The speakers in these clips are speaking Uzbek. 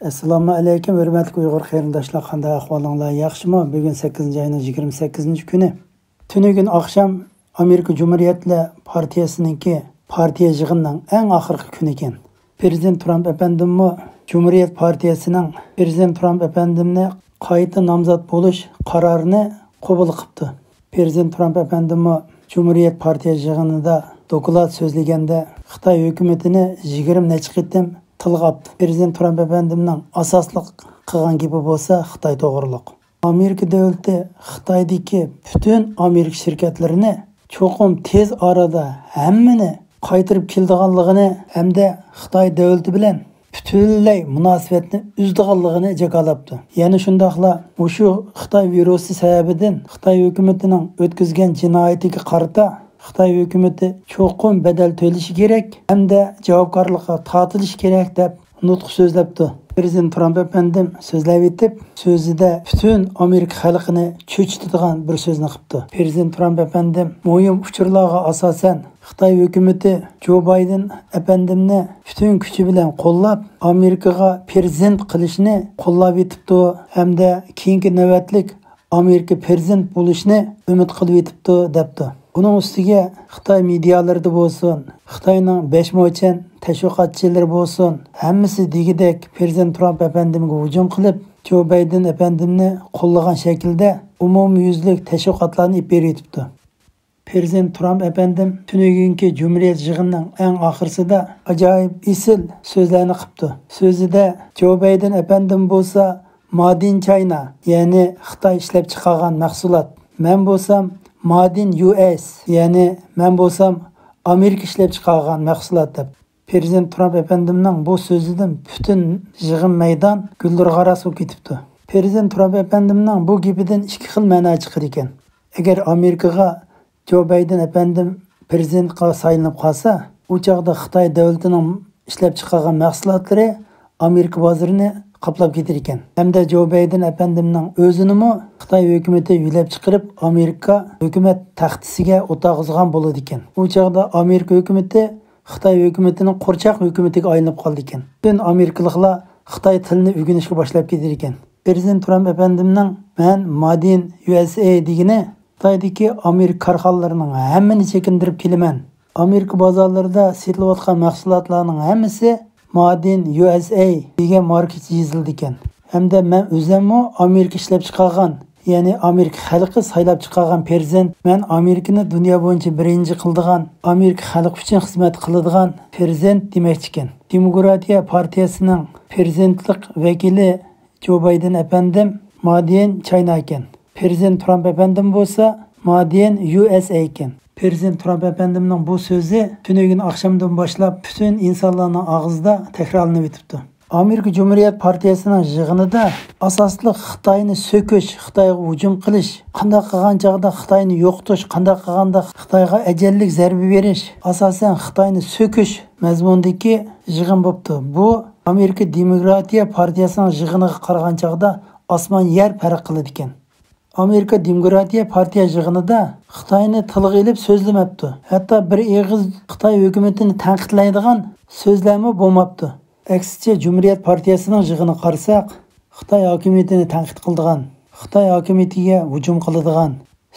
Assalomu alaykum, hurmatli Uyg'ur qarindoshlar, qanday ahvolinglar? Yaxshimi? Bugun 8-oyning 28-kuni. Tuni akşam Amerika Cumhuriyetler Partiyasininki partiya yig'inining eng oxirgi kuni ekan. Prezident Trump efendimmi Cumhuriyet Partiyasining Prezident Trump efendimni qayta nomzod bo'lish qarorini qabul qildi. Prezident Trump efendimmi Cumhuriyet Partiya yig'inida doklad so'zlaganda Xitoy hukumatini 20 necha qitim tilg'abdi. Prezident Trump efendimning asosli qilgan gibi bo'lsa Xitoy to'g'riliq. Amerika davlati Xitoydagi butun Amerika shirkatlarini cho'qim tez orada hammani qaytarib keldiganligini hamda Xitoy davlati bilan butunlay munosabatni uzdiganligini jakolabdi. Ya'ni shundaqla o'sha Xitoy virusi sababidan Xitoy hukumatining o'tkazgan jinoyatiga qarata Xitoy hukumati cho'qim badal to'lashi kerak hamda javobgarlikka tortilishi kerak deb nutq so'zlabdi. Prezident Trump efendim so'zlab etib, so'zida butun Amerika xalqini cho'chitadigan bir so'zni qildi. Prezident Trump efendim muhim uchurlarga asosan Xitoy hukumati Joe Biden efendimni butun kuchi bilan qo'llab, Amerikaga prezident qilishni qo'llab etibdi hamda keyingi navbatlik Amerika prezident bo'lishni umid qilib etibdi debdi. Bunun ustiga Xitoy medialarida bo'lsin, Xitoyning beshmo'chan tashviqotchilari bo'lsin, hammasi degidek Prezident Trump efendimga hujum qilib, Joe Biden efendimni qo'llagan shaklda umumyuzlik tashviqotlarni beribdi. Prezident Trump efendim tunugungi Cumhuriyet yig'inining eng oxirsida ajoyib isil so'zlarni qildi. So'zida Joe Biden efendim bo'lsa Made in China, ya'ni Xitoy ishlab chiqargan mahsulot. Men bo'lsam Made in US, ya'ni men bo'lsam Amerika ishlab chiqargan mahsulot deb. Prezident Trump efendimning bu so'zidan butun yig'in maydon guldirg'ara suv ketibdi. Prezident Trump efendimning bu gapidan ikki xil ma'no chiqar ekan. Agar Amerikaga Joe Biden efendim prezidentga saylanib qolsa, u chaqda Xitoy davlatining ishlab chiqargan mahsulotlari Amerika bozorini qaplab ketar ekan. Hamda Joe Biden efendimning o'zinimi Xitoy hukumati yo'lab chiqarib Amerika hukumat taxtisiga o'tag'izgan bo'ladi ekan. U chaqda Amerika hukumati Xitoy hukumatining qo'rchoq hukumatiga aylanib qoldi ekan. Butun Amerikaliklar Xitoy tilini o'rganishga boshlab ketar ekan. Prezident Trump efendimning "Men Made in USA" degani Xitoydagi Amerika korxonalarining hammani chekindirib kelaman. Amerika bozorlarida sotilayotgan mahsulotlarning hammasi Made in USA degan marka yozildi ekan. Hamda men o'zimmi Amerika ishlab chiqargan, ya'ni Amerika xalqi saylab chiqargan prezident, men Amerikani dunyo bo'yicha birinchi qildigan, Amerika xalqi uchun xizmat qiladigan prezident demoqchi ekan. Demokratiya partiyasining prezidentlik vakili Joe Biden efendim Made in China ekan. Prezident Trump efendim bo'lsa Made in USA ekan. Prezident Trump efendimning bu so'zi tunugun akşamdan boshlab butun insonlarning og'zida takrorlanib o'tibdi. Amerika Cumhuriyet Partiyasining yig'inida asosli Xitoyni so'kish, Xitoyga hujum qilish, qanday qilgan chog'da Xitoyni yo'qotish, qanday qilganda Xitoyga ajallik zarba berish, asosan Xitoyni so'kish mazmunidagi yig'in bo'libdi. Bu Amerika Demokratiya Partiyasining yig'iniga qaragan chog'da osmon yer farq qiladi ekan. Amerika Demokratiya Partiya yig'inida Xitoyni tilga ilib so'zlamabdi. Hatto bir eg'iz Xitoy hukumatini tanqidlaydigan so'zlarmi bo'lmabdi. Aksicha Cumhuriyet Partiyasining yig'ini qarasak, Xitoy hokimiyatini tanqid qildigan, Xitoy hokimiyatiga hujum qiladigan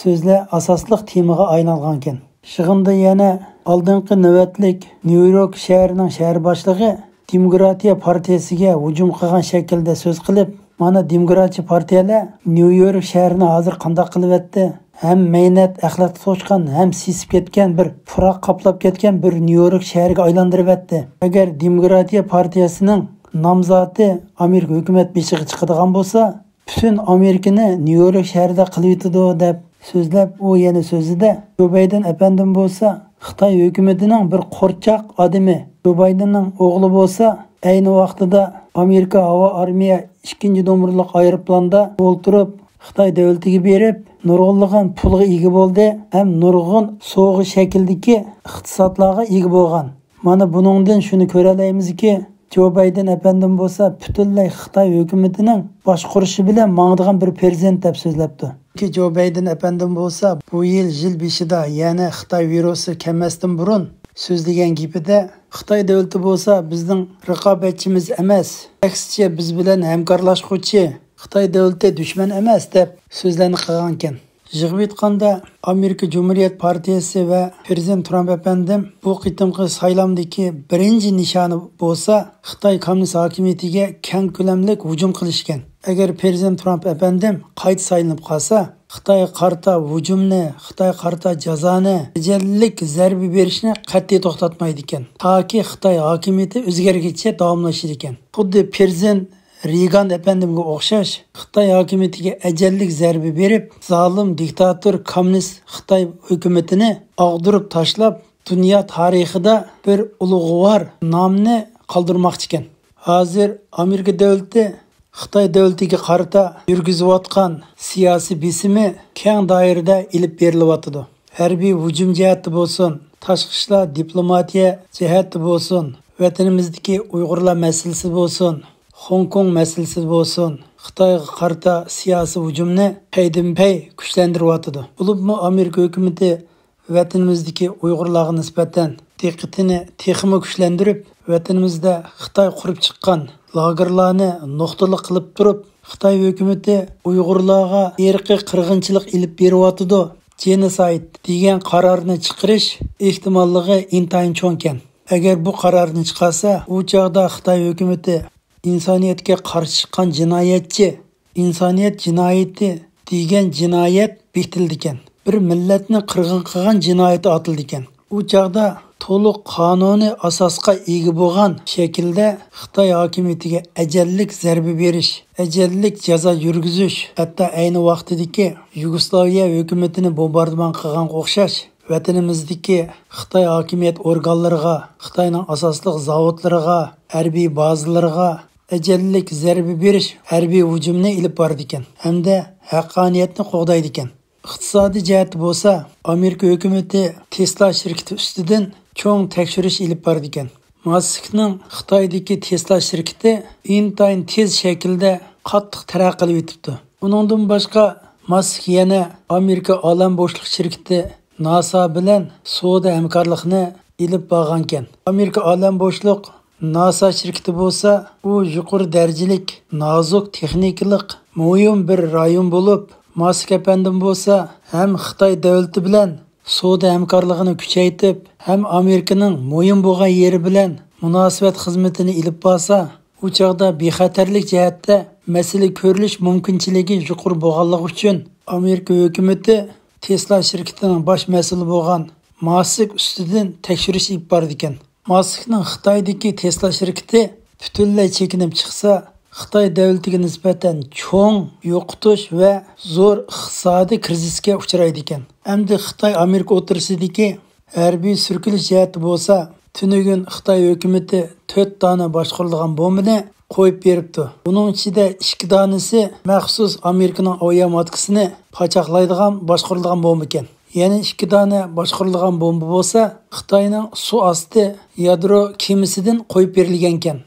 so'zlar asosli temaga aylangan ekan. Yig'inda yana oldingi navbatlik New York shahrining shahar boshlig'i Demokratiya Partiyasiga hujum qilgan shaklda so'z qilib, mana demokratchi partiyalar New York shahrini hozir qanday qilyapti? Ham mehnat axloqni to'chqan, ham sisib ketgan bir puroq qaplab ketgan bir New York shahriga aylantiryapti. Agar Demokratiya partiyasining nomzodi Amerika hukumat beshiga chiqadigan bo'lsa, butun Amerikani New York shahrida qilib yetadi deb so'zlab, u yana so'zida Joe Biden efendim bo'lsa, Xitoy hukumatining bir qo'rchoq odami. Joe Bidenning o'g'li bo'lsa, ayni vaqtida Amerika havo armiya 2-nomerlik aeroplanda o'ltirib Xitoy davlatiga berib, nurg'unlagan pulga ega bo'ldi, ham nurg'un so'g'i shakldagi iqtisodlarga ega bo'lgan. Mana buningdan shuni ko'ralamizki, Joe Biden efendim bo'lsa, butunlay Xitoy hukumatining boshqarishi bilan mangdigan bir prezident deb so'zlabdi. Ki Joe Biden efendim bo'lsa, bu yil beshida, ya'ni Xitoy virusi kelmasdan burun so'zlagan gapida Xitoy davlati bo'lsa bizning raqobatchimiz emas, aksicha biz bilan hamkorlashuvchi, Xitoy davlati dushman emas deb so'zlarni qilgan ekan. Yig'ib aytganda Amerika Cumhuriyet Partiyasi va Prezident Trump efendim bu qitimqi saylamdagi birinchi nishoni bo'lsa, Xitoy kommunist hokimiyatiga keng ko'lamli hujum qilishgan. Agar Prezident Trump efendim qayta saylanib qolsa, Xitoy qarta hujumni, Xitoy qarta jazoni, ajallik zarba berishni qat'iy to'xtatmaydi ekan. Toki Xitoy hokimiyati o'zgargicha davomlashar ekan. Xuddi Prezident Reagan efendimga o'xshash Xitoy hokimiyatiga ajallik zarba berib, zolim diktator kommunist Xitoy hukumatini og'dirib tashlab, dunyo tarixida bir ulug'vor nomni qoldirmoqchi ekan. Hozir Amerika davlati Xitoy davlatiga qarata yurgizayotgan siyosiy besimi keng doirada ilib berilyotdi. Harbiy hujum jihati bo'lsin, tashqi ishlar diplomatiya jihati bo'lsin, vatanimizdagi Uyg'urlar masalasi bo'lsin, Hong Kong masalasi bo'lsin, Xitoyga qarata siyosiy hujumni paydin-pay kuchlantiryotdi. Bo'libmi Amerika hukumatı vatanimizdagi Uyg'urlarga nisbatan diqqatini texmo kuchlantirib, vatanimizda Xitoy qurib chiqqan lagerlarni nuqtali qilib turib, Xitoy hukumatı Uyg'urlarga irqiy qirg'inchilik ilib beryotdi, genocide degan qarorni chiqarish ehtimolligi intayin cho'ng ekan. Agar bu qarorni chiqarsa, u chog'da Xitoy hukumatı insoniyatga qarshi chiqqan jinoyatchi, insoniyat jinoyati degan jinoyat betildi ekan. Bir millatni qirg'in qilgan jinoyati otildi ekan. U chog'da to'liq qonuniy asosga ega bo'lgan shaklda Xitoy hokimiyatiga ajallik zarba berish, ajallik jazo yurgizish, hatto ayni vaqtidagi Yugoslaviya hukumatini bombardimon qilgan o'xshash vatanimizdagi Xitoy hokimiyat organlariga, Xitoyning asosli zavodlariga, harbiy bazalariga ajallik zarba berish harbiy hujumni ilib bordi ekan. Hamda haqqoniyatni qo'g'daydi ekan. Iqtisodiy jihati bo'lsa, Amerika hukumatı Tesla shirkati ustidan cho'ng tekshirish ilib bordi ekan. Muskning Xitoydagi Tesla shirkati intayin tez shaklda qattiq taraqqiyot etibdi. Uningdan boshqa Musk yana Amerika olam bo'shliq shirkati NASA bilan savdo hamkorlikni ilib borgan ekan. Amerika olam bo'shliq NASA shirkati bo'lsa, u yuqori darajalik, nozik texnikalik, muhim bir rayon bo'lib, Musk efendim bo'lsa, ham Xitoy davlati bilan savdo hamkorligini kuchaytirib, ham Amerikaning muhim bo'lgan yeri bilan munosabat xizmatini ilib borsa, u chog'da bexatarlik jihatda masala ko'rilish mumkinchiligi yuqori bo'lganligi uchun Amerika hukumatı Tesla shirkatining bosh mas'uli bo'lgan Musk ustidan tekshirish ilib bordi ekan. Muskning Xitoydagi Tesla shirkati butunlay chekinib chiqsa, Xitoy davlatiga nisbatan cho'ng yo'qotish va zo'r iqtisodiy krizisga uchraydi ekan. Hamda Xitoy Amerika o'tirishidagi harbiy surkilish jihati bo'lsa, tunugun Xitoy hukumatı 4 dona boshqarilgan bombani qo'yib beribdi. Buning ichida 2 donasi maxsus Amerikaning aviamatkasini pachaqlaydigan boshqarilgan bomba ekan. Yana 2 dona boshqarilgan bomba bo'lsa, Xitoyning suv osti yadro kemasidan qo'yib berilgan ekan.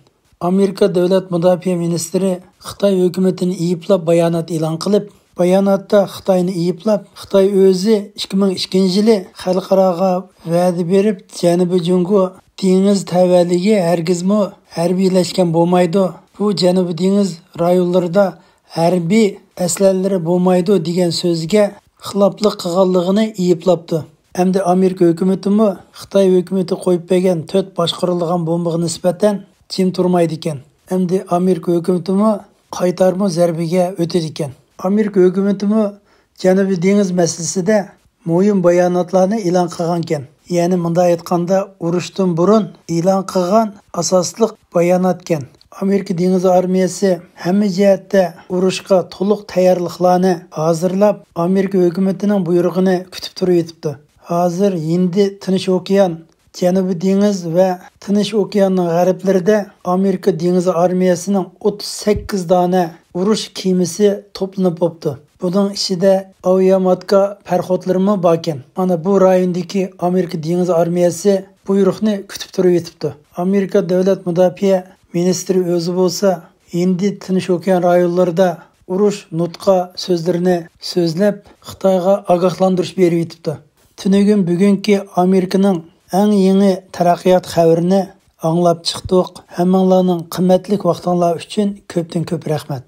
Amerika davlat mudofaa ministri Xitoy hukumatini iyblab bayonot e'lon qilib, bayonotda Xitoyni iyblab, Xitoy o'zi 2002-yili xalqaroga va'da berib, Janubiy Jungo dengiz tavalligi hargizmi harbiylashgan bo'lmaydi. Bu Janubiy dengiz rayonlarida harbiy aslalari bo'lmaydi degan so'zga xiloflik qilganligini iyblabdi. Hamda Amerika hukumatimi Xitoy hukumati qo'yib bergan 4 boshqarilgan bombaga nisbatan jim turmaydi ekan. Hamda Amerika hukumatimi qaytarma zarbiga o'tadi ekan. Amerika hukumatimi Janubiy dengiz masalasida muhim bayonotlarni e'lon qilgan ekan. Ya'ni bunday aytganda, urushdan burun e'lon qilgan asosli bayonot ekan. Amerika dengiz armiyasi hamma jihatda urushga to'liq tayyorliklarni hozirlab, Amerika hukumatining buyrug'ini kutib turibdi. Hozir Hindi Tinch okean, Janubiy dengiz va Tinch okeanining g'arblarida Amerika dengiz armiyasining 38 dona urush kemasi to'planib bo'ldi. Bunun ichida aviamatka parxodlarimi bor ekan. Mana bu rayondagi Amerika dengiz armiyasi buyruqni kutib turibdi. Amerika davlat mudofaa ministri o'zi bo'lsa, Hindi Tinch okean rayonlarida urush nutqa so'zlarini so'zlab, Xitoyga ogohlantirish berib etibdi. Tunugun bugungi Amerikaning eng yangi taraqqiyot xabarini anglab chiqdik. Hammanglarning qimmatli vaqtinglar uchun ko'pdan ko'p rahmat.